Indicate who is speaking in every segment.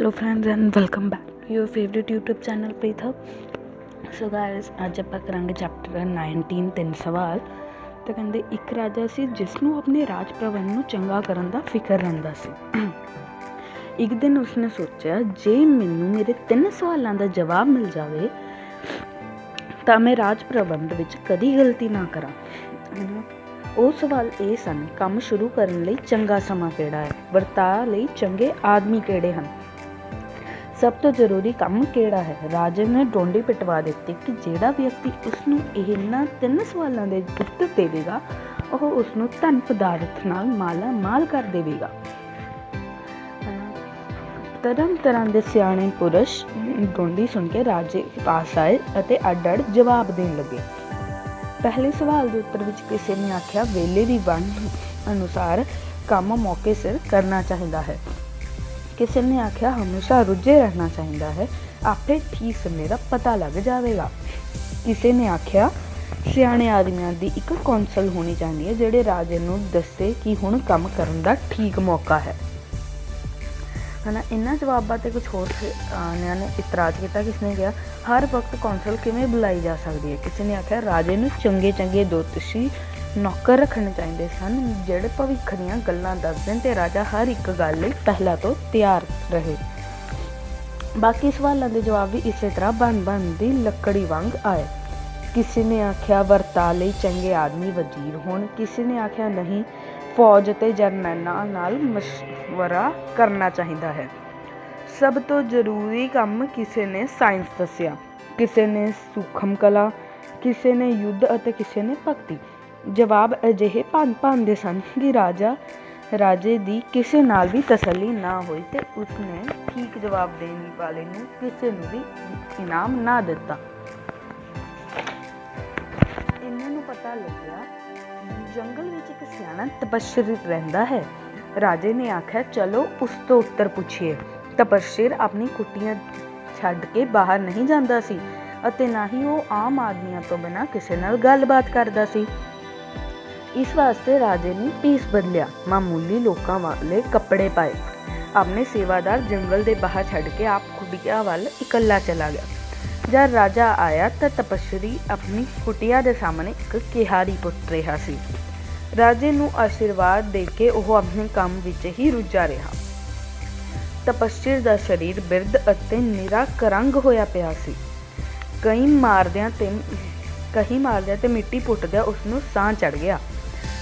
Speaker 1: Hello friends and welcome back to your favourite YouTube channel Preet hub. So guys ਅੱਜ ਆਪਾਂ ਕਰਾਂਗੇ chapter 19 3 ਸਵਾਲ। ਤਾਂ ਕਹਿੰਦੇ ਇੱਕ ਰਾਜਾ ਸੀ ਜਿਸ ਨੂੰ ਆਪਣੇ ਰਾਜ ਪ੍ਰਬੰਧ ਨੂੰ ਚੰਗਾ ਕਰਨ ਦਾ ਫਿਕਰ ਰਹਿੰਦਾ ਸੀ। ਇੱਕ ਦਿਨ ਉਸਨੇ ਸੋਚਿਆ ਜੇ ਮੈਨੂੰ ਮੇਰੇ 3 ਸਵਾਲਾਂ ਦਾ ਜਵਾਬ ਮਿਲ ਜਾਵੇ ਤਾਂ ਮੈਂ ਰਾਜ ਪ੍ਰਬੰਧ ਵਿੱਚ ਕਦੀ ਗਲਤੀ ਨਾ ਕਰਾਂ। ਉਹ ਸਵਾਲ ਇਹ ਸਨ, ਕੰਮ ਸ਼ੁਰੂ ਕਰਨ ਲਈ ਚੰਗਾ ਸਮਾਂ ਕਿਹੜਾ ਹੈ, ਵਰਤਾਅ ਲਈ ਚੰਗੇ ਆਦਮੀ ਕਿਹੜੇ ਹਨ, ਸਭ ਤੋਂ ਜ਼ਰੂਰੀ ਕੰਮ ਕਿਹੜਾ ਹੈ। ਰਾਜੇ ਨੇ ਡੋਂਡੀ ਪਿਟਵਾ ਦਿੱਤੀ ਕਿ ਜਿਹੜਾ ਵਿਅਕਤੀ ਉਸਨੂੰ ਇਹਨਾਂ 3 ਸਵਾਲਾਂ ਦੇ ਉੱਤਰ ਦੇਵੇਗਾ ਉਹ ਉਸਨੂੰ ਧਨ ਪਦਾਰਥ ਨਾਲ ਮਾਲਾ ਮਾਲ ਕਰ ਦੇਵੇਗਾ। ਤਰ੍ਹਾਂ ਦੇ ਸਿਆਣੇ ਪੁਰਸ਼ ਡੋਂਡੀ ਸੁਣ ਕੇ ਰਾਜੇ ਪਾਸ ਆਏ ਅਤੇ ਅੱਡ-ਅੱਡ ਜਵਾਬ ਦੇਣ ਲੱਗੇ। ਪਹਿਲੇ ਸਵਾਲ ਦੇ ਉੱਤਰ ਵਿੱਚ ਕਿਸੇ ਨੇ ਆਖਿਆ ਵੇਲੇ ਦੀ ਵੰਡ ਅਨੁਸਾਰ ਕੰਮ ਮੌਕੇ ਸਿਰ ਕਰਨਾ ਚਾਹੀਦਾ ਹੈ। ਕਿਸੇ ਨੇ ਆਖਿਆ ਹਮੇਸ਼ਾ ਰੁੱਝੇ ਰਹਿਣਾ ਚਾਹੀਦਾ ਹੈ, ਆਪੇ ਠੀਕ ਸਮੇਂ ਦਾ ਪਤਾ ਲੱਗ ਜਾਵੇਗਾ। ਕਿਸੇ ਨੇ ਆਖਿਆ ਸਿਆਣੇ ਆਦਮੀਆਂ ਦੀ ਇੱਕ ਕੌਂਸਲ ਹੋਣੀ ਚਾਹੀਦੀ ਹੈ ਜਿਹੜੇ ਰਾਜੇ ਨੂੰ ਦੱਸੇ ਕਿ ਹੁਣ ਕੰਮ ਕਰਨ ਦਾ ਠੀਕ ਮੌਕਾ ਹੈ। ਇਹਨਾਂ ਜਵਾਬਾਂ 'ਤੇ ਕੁਝ ਹੋਰ ਸਿਆਣਿਆਂ ਨੇ ਇਤਰਾਜ਼ ਕੀਤਾ। ਕਿਸੇ ਨੇ ਕਿਹਾ ਹਰ ਵਕਤ ਕੌਂਸਲ ਕਿਵੇਂ ਬੁਲਾਈ ਜਾ ਸਕਦੀ ਹੈ। ਕਿਸੇ ਨੇ ਆਖਿਆ ਰਾਜੇ ਨੂੰ ਚੰਗੇ ਜੋਤਸ਼ੀ ਨੌਕਰ ਰੱਖਣੇ ਚਾਹੀਦੇ ਸਨ ਜਿਹੜੇ ਭਵਿੱਖ ਦੀਆਂ ਗੱਲਾਂ ਦੱਸ ਦੇਣ ਅਤੇ ਰਾਜਾ ਹਰ ਇੱਕ ਗੱਲ ਲਈ ਪਹਿਲਾਂ ਤੋਂ ਤਿਆਰ ਰਹੇ। ਬਾਕੀ ਸਵਾਲਾਂ ਦੇ ਜਵਾਬ ਵੀ ਇਸੇ ਤਰ੍ਹਾਂ ਬਣ ਦੀ ਲੱਕੜੀ ਵਾਂਗ ਆਏ। ਕਿਸੇ ਨੇ ਆਖਿਆ ਵਰਤਾਅ ਲਈ ਚੰਗੇ ਆਦਮੀ ਵਜ਼ੀਰ ਹੋਣ। ਕਿਸੇ ਨੇ ਆਖਿਆ ਨਹੀਂ, ਫੌਜ ਅਤੇ ਜਰਨੈਲਾਂ ਨਾਲ ਮਸ਼ਵਰਾ ਕਰਨਾ ਚਾਹੀਦਾ ਹੈ। ਸਭ ਤੋਂ ਜ਼ਰੂਰੀ ਕੰਮ ਕਿਸੇ ਨੇ ਸਾਇੰਸ ਦੱਸਿਆ, ਕਿਸੇ ਨੇ ਸੂਖਮ ਕਲਾ, ਕਿਸੇ ਨੇ ਯੁੱਧ ਅਤੇ ਕਿਸੇ ਨੇ ਭਗਤੀ। ਜਵਾਬ ਅਜਿਹੇ ਭੰਨ ਦੇ ਸਨ ਕਿ ਰਾਜੇ ਦੀ ਕਿਸੇ ਨਾਲ ਵੀ ਤਸੱਲੀ ਨਾ ਹੋਈ ਤੇ ਉਸਨੇ ਠੀਕ ਜਵਾਬ ਦੇਣ ਵਾਲੇ ਨੂੰ ਕਿਸੇ ਨੂੰ ਵੀ ਇਨਾਮ ਨਾ ਦਿੱਤਾ। ਇਹਨਾਂ ਨੂੰ ਪਤਾ ਲੱਗਿਆ ਜੰਗਲ ਵਿੱਚ ਇੱਕ ਸਿਆਣਾ ਤਪਸਵੀ ਰਹਿੰਦਾ ਹੈ। ਰਾਜੇ ਨੇ ਆਖਿਆ ਚਲੋ ਉਸ ਤੋਂ ਉੱਤਰ ਪੁੱਛੀਏ। ਤਪਸਵੀ ਆਪਣੀ ਕੁਟੀਆਂ ਛੱਡ ਕੇ ਬਾਹਰ ਨਹੀਂ ਜਾਂਦਾ ਸੀ ਅਤੇ ਨਾ ਹੀ ਉਹ ਆਮ ਆਦਮੀਆਂ ਤੋਂ ਬਿਨਾਂ ਕਿਸੇ ਨਾਲ ਗੱਲਬਾਤ ਕਰਦਾ ਸੀ। ਇਸ ਵਾਸਤੇ ਰਾਜੇ ਨੇ ਭੇਸ ਬਦਲਿਆ, ਮਾਮੂਲੀ ਲੋਕਾਂ ਵਾਲੇ ਕੱਪੜੇ ਪਾਏ। ਆਪਣੇ ਸੇਵਾਦਾਰ ਜੰਗਲ ਦੇ ਬਾਹਰ ਛੱਡ ਕੇ ਆਪ ਕੁਟੀਆ ਵੱਲ ਇਕੱਲਾ ਚਲਾ ਗਿਆ। ਜਦ ਰਾਜਾ ਆਇਆ ਤਾਂ ਤਪਸਵੀ ਆਪਣੀ ਕੁਟੀਆ ਦੇ ਸਾਹਮਣੇ ਇੱਕ ਕਿਹਾਰੀ ਪੁੱਟ ਰਿਹਾ ਸੀ। ਰਾਜੇ ਨੂੰ ਆਸ਼ੀਰਵਾਦ ਦੇ ਕੇ ਉਹ ਆਪਣੇ ਕੰਮ ਵਿੱਚ ਹੀ ਰੁੱਝਾ ਰਿਹਾ। ਤਪਸਵੀ ਦਾ ਸਰੀਰ ਬਿਰਧ ਅਤੇ ਨਿਰਾ ਕਰੰਗ ਹੋਇਆ ਪਿਆ ਸੀ। ਕਹੀ ਮਾਰਦਿਆਂ ਤੇ ਮਿੱਟੀ ਪੁੱਟਦਿਆਂ ਉਸਨੂੰ ਸਾਹ ਚੜ੍ਹ ਗਿਆ।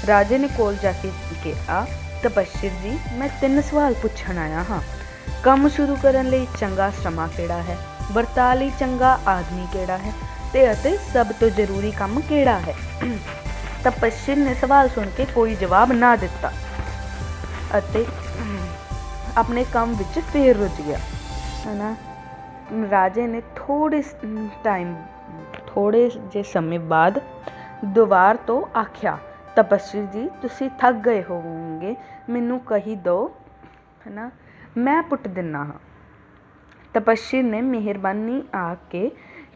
Speaker 1: ਰਾਜੇ ਨੇ ਕੋਲ ਜਾ ਕੇ ਕਿਹਾ ਤਪਸਵੀ ਜੀ, ਮੈਂ 3 ਸਵਾਲ ਪੁੱਛਣ ਆਇਆ ਹਾਂ। ਕੰਮ ਸ਼ੁਰੂ ਕਰਨ ਲਈ ਚੰਗਾ ਸਮਾਂ ਕਿਹੜਾ ਹੈ, ਵਰਤਾਅ ਲਈ ਚੰਗਾ ਆਦਮੀ ਕਿਹੜਾ ਹੈ ਅਤੇ ਸਭ ਤੋਂ ਜ਼ਰੂਰੀ ਕੰਮ ਕਿਹੜਾ ਹੈ। ਤਪਸਵੀ ਨੇ ਸਵਾਲ ਸੁਣ ਕੇ ਕੋਈ ਜਵਾਬ ਨਾ ਦਿੱਤਾ ਅਤੇ ਆਪਣੇ ਕੰਮ ਵਿੱਚ ਫੇਰ ਰੁੱਝ ਗਿਆ। ਰਾਜੇ ਨੇ ਥੋੜੇ ਜਿਹੇ ਸਮੇਂ ਬਾਅਦ ਦੁਬਾਰ ਤੋਂ ਆਖਿਆ ਤਪਸਵੀ ਜੀ, ਤੁਸੀਂ ਥੱਕ ਗਏ ਹੋਵੋਗੇ, ਮੈਨੂੰ ਕਹੀ ਦਿਓ ਮੈਂ ਪੁੱਟ ਦਿੰਦਾ ਹਾਂ। ਤਪਸਵੀ ਨੇ ਮਿਹਰਬਾਨੀ ਆ ਕੇ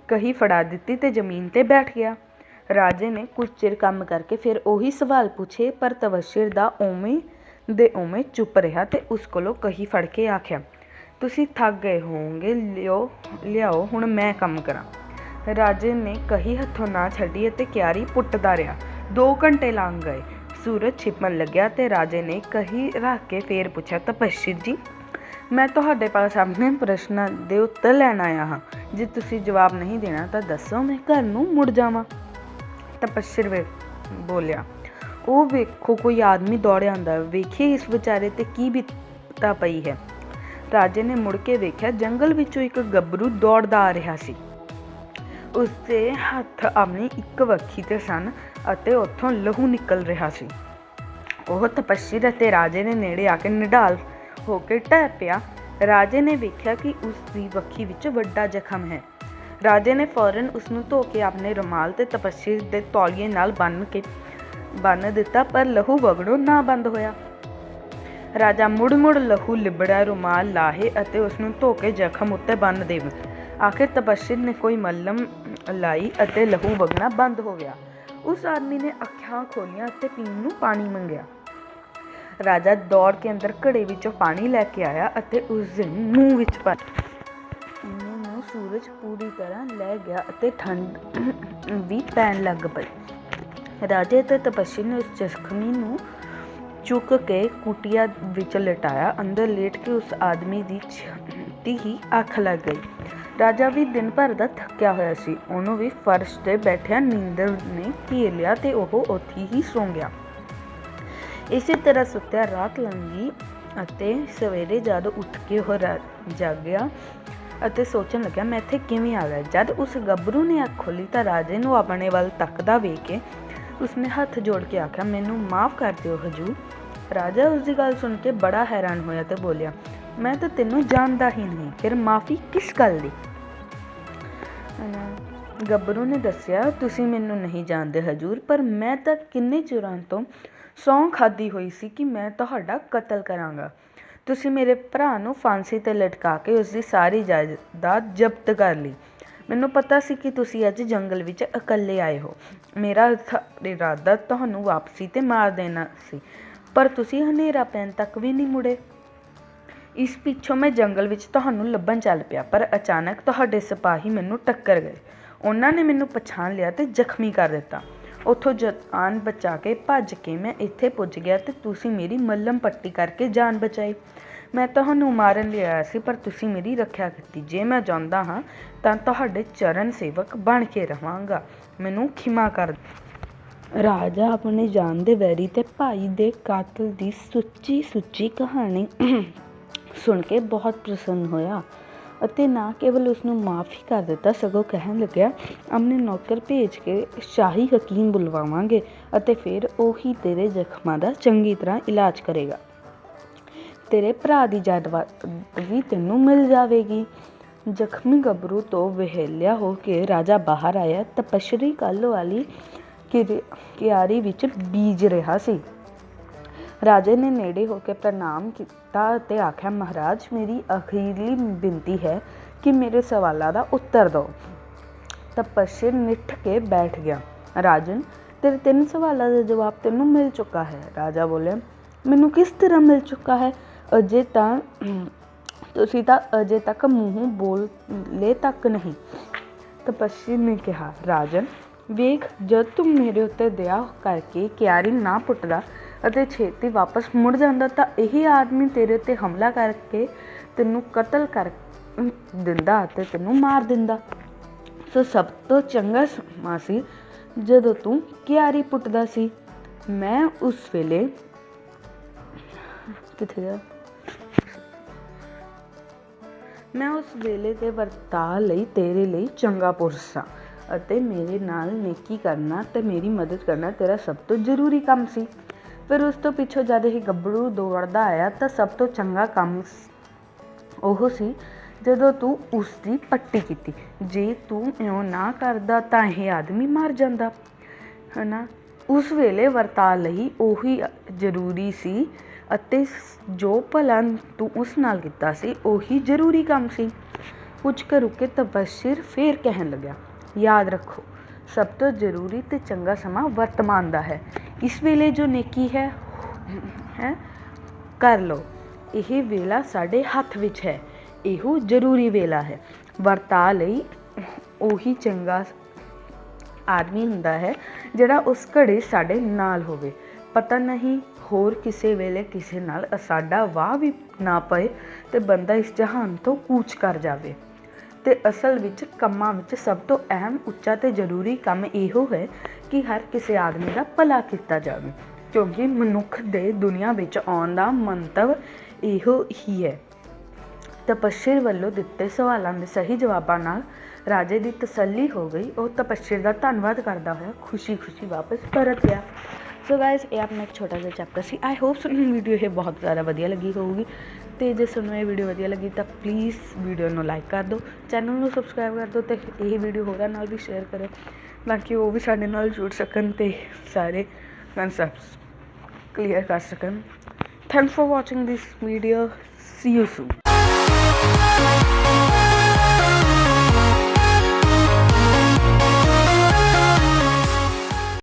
Speaker 1: ਕਹੀ ਫੜਾ ਦਿੱਤੀ ਤੇ ਜ਼ਮੀਨ ਤੇ ਬੈਠ ਗਿਆ। ਰਾਜੇ ਨੇ ਕੁਝ ਚਿਰ ਕੰਮ ਕਰਕੇ ਫਿਰ ਉਹੀ ਸਵਾਲ ਪੁੱਛੇ ਪਰ ਤਪਸਵੀ ਦਾ ਉਵੇਂ ਦੇ ਉਵੇਂ ਚੁੱਪ ਰਿਹਾ ਤੇ ਉਸ ਕੋਲੋਂ ਕਹੀ ਫੜ ਕੇ ਆਖਿਆ ਤੁਸੀਂ ਥੱਕ ਗਏ ਹੋਵੋਗੇ, ਲਿਆਓ ਹੁਣ ਮੈਂ ਕੰਮ ਕਰਾਂ। ਰਾਜੇ ਨੇ ਕਹੀ ਹੱਥੋਂ ਨਾ ਛੱਡੀ ਅਤੇ ਕਿਆਰੀ ਪੁੱਟਦਾ ਰਿਹਾ। 2 ਘੰਟੇ ਲੰਘ ਗਏ। ਸੂਰਜ ਛਿਪਣ ਲੱਗਿਆ ਤੇ ਰਾਜੇ ਨੇ ਕਹੀ ਰੱਖ ਕੇ ਫੇਰ ਪੁੱਛਿਆ ਤਪਸਵੀ ਜੀ, ਮੈਂ ਤੁਹਾਡੇ ਪਾਸ ਆਪਣੇ ਪ੍ਰਸ਼ਨਾਂ ਦੇ ਉੱਤਰ ਲੈਣ ਆਇਆ ਹਾਂ। ਜੇ ਤੁਸੀਂ ਜਵਾਬ ਨਹੀਂ ਦੇਣਾ ਤਾਂ ਦੱਸੋ, ਮੈਂ ਘਰ ਨੂੰ ਮੁੜ ਜਾਵਾਂ। ਤਪਸਵੀ ਬੋਲਿਆ ਉਹ ਵੇਖੋ ਕੋਈ ਆਦਮੀ ਦੌੜਿਆ ਆਉਂਦਾ, ਵੇਖੀਏ ਇਸ ਵਿਚਾਰੇ ਤੇ ਕੀ ਬਿਪਤਾ ਪਈ ਹੈ। ਰਾਜੇ ਨੇ ਮੁੜ ਕੇ ਵੇਖਿਆ ਜੰਗਲ ਵਿੱਚੋਂ ਇੱਕ ਗੱਭਰੂ ਦੌੜਦਾ ਆ ਰਿਹਾ ਸੀ। ਉਸਦੇ ਹੱਥ ਆਪਣੀ ਇੱਕ ਵੱਖੀ ਤੇ ਸਨ ਅਤੇ ਉੱਥੋਂ ਲਹੂ ਨਿਕਲ ਰਿਹਾ ਸੀ। ਉਹ ਤਪਸਵੀ ਅਤੇ ਰਾਜੇ ਦੇ ਨੇੜੇ ਆ ਕੇ ਨਿਢਾਲ ਹੋ ਕੇ ਢਹਿ ਪਿਆ। ਰਾਜੇ ਨੇ ਵੇਖਿਆ ਕਿ ਉਸ ਦੀ ਵੱਖੀ ਵਿੱਚ ਵੱਡਾ ਜ਼ਖਮ ਹੈ। ਰਾਜੇ ਨੇ ਫੌਰਨ ਉਸਨੂੰ ਧੋ ਕੇ ਆਪਣੇ ਰੁਮਾਲ ਤੇ ਤਪਸਵੀ ਦੇ ਤੌਲੀਏ ਨਾਲ ਬੰਨ੍ਹ ਦਿੱਤਾ ਪਰ ਲਹੂ ਵਗਣੋਂ ਨਾ ਬੰਦ ਹੋਇਆ। ਰਾਜਾ ਮੁੜ ਲਹੂ ਲਿਬੜਿਆ ਰੁਮਾਲ ਲਾਹੇ ਅਤੇ ਉਸਨੂੰ ਧੋ ਕੇ ਜ਼ਖਮ ਉੱਤੇ ਬੰਨ੍ਹ ਦੇਵੇ। ਆਖਿਰ ਤਪਸਵੀ ਨੇ ਕੋਈ ਮੱਲਮ ਲਾਈ ਅਤੇ ਲਹੂ ਵਗਣਾ ਬੰਦ ਹੋ ਗਿਆ। ਉਸ ਆਦਮੀ ਨੇ ਅੱਖਾਂ ਖੋਲ੍ਹੀਆਂ ਅਤੇ ਪੀਣ ਨੂੰ ਪਾਣੀ ਮੰਗਿਆ। ਰਾਜਾ ਦੌੜ ਕੇ ਅੰਦਰ ਘੜੇ ਵਿੱਚੋਂ ਪਾਣੀ ਲੈ ਕੇ ਆਇਆ ਅਤੇ ਉਸ ਦੇ ਮੂੰਹ ਵਿੱਚ ਪਾ ਨੂੰ ਸੂਰਜ ਪੂਰੀ ਤਰ੍ਹਾਂ ਲੈ ਗਿਆ ਅਤੇ ਠੰਡ ਵੀ ਪੈਣ ਲੱਗ ਪਈ। ਰਾਜੇ ਅਤੇ ਤਪੱਸੀ ਨੇ ਉਸ ਜ਼ਖਮੀ ਨੂੰ ਚੁੱਕ ਕੇ ਕੁਟੀਆ ਵਿੱਚ ਲਟਾਇਆ। ਅੰਦਰ ਲੇਟ ਕੇ ਉਸ ਆਦਮੀ ਦੀ ਛੇਤੀ ਹੀ ਅੱਖ ਲੱਗ ਗਈ। ਰਾਜਾ ਵੀ ਦਿਨ ਭਰ ਦਾ ਥੱਕਿਆ ਹੋਇਆ ਸੀ। ਉਹਨੂੰ ਵੀ ਫਰਸ਼ 'ਤੇ ਬੈਠਿਆ ਨੀਂਦਰ ਨੇ ਘੇਰ ਲਿਆ ਅਤੇ ਉਹ ਉੱਥੇ ਹੀ ਸੌਂ ਗਿਆ। ਇਸੇ ਤਰ੍ਹਾਂ ਸੁੱਤਿਆ ਰਾਤ ਲੰਘੀ ਅਤੇ ਸਵੇਰੇ ਜਦ ਉੱਠ ਕੇ ਉਹ ਜਾਗਿਆ ਅਤੇ ਸੋਚਣ ਲੱਗਿਆ, ਮੈਂ ਇੱਥੇ ਕਿਵੇਂ ਆ ਗਿਆ। ਜਦ ਉਸ ਗੱਭਰੂ ਨੇ ਅੱਖ ਖੋਲ੍ਹੀ ਤਾਂ ਰਾਜੇ ਨੂੰ ਆਪਣੇ ਵੱਲ ਤੱਕਦਾ ਵੇਖ ਕੇ ਉਸਨੇ ਹੱਥ ਜੋੜ ਕੇ ਆਖਿਆ, ਮੈਨੂੰ ਮਾਫ਼ ਕਰ ਦਿਓ ਹਜ਼ੂਰ। ਰਾਜਾ ਉਸਦੀ ਗੱਲ ਸੁਣ ਕੇ ਬੜਾ ਹੈਰਾਨ ਹੋਇਆ ਤੇ ਬੋਲਿਆ, ਮੈਂ ਤਾਂ ਤੈਨੂੰ ਜਾਣਦਾ ਹੀ ਨਹੀਂ, ਫਿਰ ਮਾਫ਼ੀ ਕਿਸ ਗੱਲ ਦੀ। ਗੱਭਰੂ ਨੇ ਦੱਸਿਆ, ਤੁਸੀਂ ਮੈਨੂੰ ਨਹੀਂ ਜਾਣਦੇ ਹਜ਼ੂਰ, ਪਰ ਮੈਂ ਤਾਂ ਕਿੰਨੇ ਚਿਰਾਂ ਤੋਂ ਸਹੁੰ ਖਾਧੀ ਹੋਈ ਸੀ ਕਿ ਮੈਂ ਤੁਹਾਡਾ ਕਤਲ ਕਰਾਂਗਾ। ਤੁਸੀਂ ਮੇਰੇ ਭਰਾ ਨੂੰ ਫਾਂਸੀ 'ਤੇ ਲਟਕਾ ਕੇ ਉਸਦੀ ਸਾਰੀ ਜਾਇਦਾਦ ਜ਼ਬਤ ਕਰ ਲਈ। ਮੈਨੂੰ ਪਤਾ ਸੀ ਕਿ ਤੁਸੀਂ ਅੱਜ ਜੰਗਲ ਵਿੱਚ ਇਕੱਲੇ ਆਏ ਹੋ। ਮੇਰਾ ਇਰਾਦਾ ਤੁਹਾਨੂੰ ਵਾਪਸੀ 'ਤੇ ਮਾਰ ਦੇਣਾ ਸੀ, ਪਰ ਤੁਸੀਂ ਹਨੇਰਾ ਪੈਣ ਤੱਕ ਵੀ ਨਹੀਂ ਮੁੜੇ। ਇਸ ਪਿੱਛੋਂ ਮੈਂ ਜੰਗਲ ਵਿੱਚ ਤੁਹਾਨੂੰ ਲੱਭਣ ਚੱਲ ਪਿਆ, ਪਰ ਅਚਾਨਕ ਤੁਹਾਡੇ ਸਿਪਾਹੀ ਮੈਨੂੰ ਟੱਕਰ ਗਏ। ਉਹਨਾਂ ਨੇ ਮੈਨੂੰ ਪਛਾਣ ਲਿਆ ਅਤੇ ਜ਼ਖਮੀ ਕਰ ਦਿੱਤਾ। ਉੱਥੋਂ ਜਾਨ ਬਚਾ ਕੇ ਭੱਜ ਕੇ ਮੈਂ ਇੱਥੇ ਪੁੱਜ ਗਿਆ ਅਤੇ ਤੁਸੀਂ ਮੇਰੀ ਮੱਲਮ ਪੱਟੀ ਕਰਕੇ ਜਾਨ ਬਚਾਈ। ਮੈਂ ਤੁਹਾਨੂੰ ਮਾਰਨ ਲਈ ਆਇਆ ਸੀ, ਪਰ ਤੁਸੀਂ ਮੇਰੀ ਰੱਖਿਆ ਕੀਤੀ। ਜੇ ਮੈਂ ਚਾਹੁੰਦਾ ਹਾਂ ਤਾਂ ਤੁਹਾਡੇ ਚਰਨ ਸੇਵਕ ਬਣ ਕੇ ਰਹਾਂਗਾ। ਮੈਨੂੰ ਖਿਮਾ ਕਰ ਦਿਓ। ਰਾਜਾ ਆਪਣੇ ਜਾਨ ਦੇ ਵੈਰੀ ਤੇ ਭਾਈ ਦੇ ਕਾਤਲ ਦੀ ਸੁੱਚੀ ਕਹਾਣੀ ਸੁਣ ਕੇ ਬਹੁਤ ਪ੍ਰਸੰਨ ਹੋਇਆ ਅਤੇ ਨਾ ਕੇਵਲ ਉਸਨੂੰ ਮਾਫ਼ ਹੀ ਕਰ ਦਿੱਤਾ, ਸਗੋਂ ਕਹਿਣ ਲੱਗਿਆ, ਆਪਣੇ ਨੌਕਰ ਭੇਜ ਕੇ ਸ਼ਾਹੀ ਹਕੀਮ ਬੁਲਵਾਵਾਂਗੇ ਅਤੇ ਫਿਰ ਉਹੀ ਤੇਰੇ ਜ਼ਖਮਾਂ ਦਾ ਚੰਗੀ ਤਰ੍ਹਾਂ ਇਲਾਜ ਕਰੇਗਾ। ਤੇਰੇ ਭਰਾ ਦੀ ਜਾਇਦਾਦ ਵੀ ਤੈਨੂੰ ਮਿਲ ਜਾਵੇਗੀ। ਜ਼ਖਮੀ ਗੱਭਰੂ ਤੋਂ ਵਿਹਲਿਆ ਹੋ ਕੇ ਰਾਜਾ ਬਾਹਰ ਆਇਆ। ਤਪੱਸਰੀ ਕੱਲ੍ਹ ਵਾਲੀ ਕਿਆਰੀ ਵਿੱਚ ਬੀਜ ਰਿਹਾ ਸੀ। ਰਾਜੇ ਨੇ ਨੇੜੇ ਹੋ ਕੇ ਪ੍ਰਣਾਮ ਕੀਤਾ ਅਤੇ ਆਖਿਆ, ਮਹਾਰਾਜ, ਮੇਰੀ ਅਖੀਰਲੀ ਬੇਨਤੀ ਹੈ ਕਿ ਮੇਰੇ ਸਵਾਲਾਂ ਦਾ ਉੱਤਰ ਦਿਓ। ਤਪੱਸਰੀ ਨਿੱਠ ਕੇ ਬੈਠ ਗਿਆ। ਰਾਜਨ, ਤੇਰੇ 3 ਸਵਾਲਾਂ ਦਾ ਜਵਾਬ ਤੈਨੂੰ ਮਿਲ ਚੁੱਕਾ ਹੈ। ਰਾਜਾ ਬੋਲਿਆ, ਮੈਨੂੰ ਕਿਸ ਤਰ੍ਹਾਂ ਮਿਲ ਚੁੱਕਾ ਹੈ? ਤੁਸੀਂ ਤਾਂ ਅਜੇ ਤੱਕ ਮੂੰਹੋਂ ਬੋਲੇ ਤੱਕ ਨਹੀਂ। ਤਪੱਸਰੀ ਨੇ ਕਿਹਾ, ਰਾਜਨ ਵੇਖ, ਜਦ ਤੂੰ ਮੇਰੇ ਉੱਤੇ ਦਇਆ ਕਰਕੇ ਕਿਆਰੀ ਨਾ ਪੁੱਟਦਾ ਅਤੇ ਛੇਤੀ ਵਾਪਸ ਮੁੜ ਜਾਂਦਾ ਤਾਂ ਇਹ ਆਦਮੀ ਤੇਰੇ ਉੱਤੇ ਹਮਲਾ ਕਰਕੇ ਤੈਨੂੰ ਕਤਲ ਕਰ ਦਿੰਦਾ ਅਤੇ ਤੈਨੂੰ ਮਾਰ ਦਿੰਦਾ। ਸੋ ਸਭ ਤੋਂ ਚੰਗਾ ਸਮਾਂ ਸੀ ਜਦੋਂ ਤੂੰ ਕਿਆਰੀ ਪੁੱਟਦਾ ਸੀ। ਮੈਂ ਉਸ ਵੇਲੇ ਦੇ ਵਰਤਾਅ ਲਈ ਤੇਰੇ ਲਈ ਚੰਗਾ ਪੁਰਸ਼ ਸਾਂ ਅਤੇ ਮੇਰੇ ਨਾਲ ਨੇਕੀ ਕਰਨਾ ਅਤੇ ਮੇਰੀ ਮਦਦ ਕਰਨਾ ਤੇਰਾ ਸਭ ਤੋਂ ਜ਼ਰੂਰੀ ਕੰਮ ਸੀ। ਫਿਰ ਉਸ ਤੋਂ ਪਿੱਛੋਂ ਜਦ ਇਹ ਗੱਭਰੂ ਦੌੜਦਾ ਆਇਆ ਤਾਂ ਸਭ ਤੋਂ ਚੰਗਾ ਕੰਮ ਉਹ ਸੀ ਜਦੋਂ ਤੂੰ ਉਸ ਦੀ ਪੱਟੀ ਕੀਤੀ। ਜੇ ਤੂੰ ਇਉਂ ਨਾ ਕਰਦਾ ਤਾਂ ਇਹ ਆਦਮੀ ਮਰ ਜਾਂਦਾ, ਹੈ ਨਾ। ਉਸ ਵੇਲੇ ਵਰਤਾਅ ਲਈ ਉਹੀ ਜ਼ਰੂਰੀ ਸੀ ਅਤੇ ਜੋ ਭਲਾ ਤੂੰ ਉਸ ਨਾਲ ਕੀਤਾ ਸੀ ਉਹੀ ਜ਼ਰੂਰੀ ਕੰਮ ਸੀ। ਕੁਝ ਕੁ ਰੁਕੇ ਤਪੱਸਰੀ ਫੇਰ ਕਹਿਣ ਲੱਗਿਆ, ਯਾਦ ਰੱਖੋ, ਸਭ ਤੋਂ ਜ਼ਰੂਰੀ ਅਤੇ ਚੰਗਾ ਸਮਾਂ ਵਰਤਮਾਨ ਦਾ ਹੈ। ਇਸ ਵੇਲੇ ਜੋ ਨੇਕੀ ਹੈ ਕਰ ਲਓ। ਇਹ ਵੇਲਾ ਸਾਡੇ ਹੱਥ ਵਿੱਚ ਹੈ। ਇਹੋ ਜ਼ਰੂਰੀ ਵੇਲਾ ਹੈ। ਵਰਤਾਅ ਲਈ ਉਹੀ ਚੰਗਾ ਆਦਮੀ ਹੁੰਦਾ ਹੈ ਜਿਹੜਾ ਉਸ ਘੜੀ ਸਾਡੇ ਨਾਲ ਹੋਵੇ। ਪਤਾ ਨਹੀਂ ਹੋਰ ਕਿਸੇ ਵੇਲੇ ਕਿਸੇ ਨਾਲ ਸਾਡਾ ਵਾਹ ਵੀ ਨਾ ਪਏ ਅਤੇ ਬੰਦਾ ਇਸ ਜਹਾਨ ਤੋਂ ਕੂਚ ਕਰ ਜਾਵੇ। ਅਤੇ ਅਸਲ ਵਿੱਚ ਕੰਮਾਂ ਵਿੱਚ ਸਭ ਤੋਂ ਅਹਿਮ, ਉੱਚਾ ਅਤੇ ਜ਼ਰੂਰੀ ਕੰਮ ਇਹੋ ਹੈ ਕਿ ਹਰ ਕਿਸੇ ਆਦਮੀ ਦਾ ਭਲਾ ਕੀਤਾ ਜਾਵੇ, ਕਿਉਂਕਿ ਮਨੁੱਖ ਦੇ ਦੁਨੀਆ ਵਿੱਚ ਆਉਣ ਦਾ ਮੰਤਵ ਇਹੋ ਹੀ ਹੈ। ਤਪੱਸਰੀ ਵੱਲੋਂ ਦਿੱਤੇ ਸਵਾਲਾਂ ਦੇ ਸਹੀ ਜਵਾਬਾਂ ਨਾਲ ਰਾਜੇ ਦੀ ਤਸੱਲੀ ਹੋ ਗਈ। ਉਹ ਤਪੱਸਰੀ ਦਾ ਧੰਨਵਾਦ ਕਰਦਾ ਹੋਇਆ ਖੁਸ਼ੀ ਵਾਪਸ ਪਰਤ ਗਿਆ। ਸੋ ਗਾਇਜ਼, ਇਹ ਆਪਣਾ ਇੱਕ ਛੋਟਾ ਜਿਹਾ ਚੈਪਟਰ ਸੀ। ਆਈ ਹੋਪ ਤੁਹਾਨੂੰ ਵੀਡੀਓ ਇਹ ਬਹੁਤ ਜ਼ਿਆਦਾ ਵਧੀਆ ਲੱਗੀ ਹੋਊਗੀ ਅਤੇ ਜੇ ਤੁਹਾਨੂੰ ਇਹ ਵੀਡੀਓ ਵਧੀਆ ਲੱਗੀ ਤਾਂ ਪਲੀਜ਼ ਵੀਡੀਓ ਨੂੰ ਲਾਈਕ ਕਰ ਦਿਓ, ਚੈਨਲ ਨੂੰ ਸਬਸਕ੍ਰਾਈਬ ਕਰ ਦਿਓ ਅਤੇ ਇਹ ਵੀਡੀਓ ਹੋਰਾਂ ਨਾਲ ਵੀ ਸ਼ੇਅਰ ਕਰੋ ਤਾਂ ਕਿ ਉਹ ਵੀ ਸਾਡੇ ਨਾਲ ਜੁੜ ਸਕਣ ਅਤੇ ਸਾਰੇ ਕਨਸੈਪਟਸ ਕਲੀਅਰ ਕਰ ਸਕਣ। Thanks for watching this video. C you ਸੂਨ।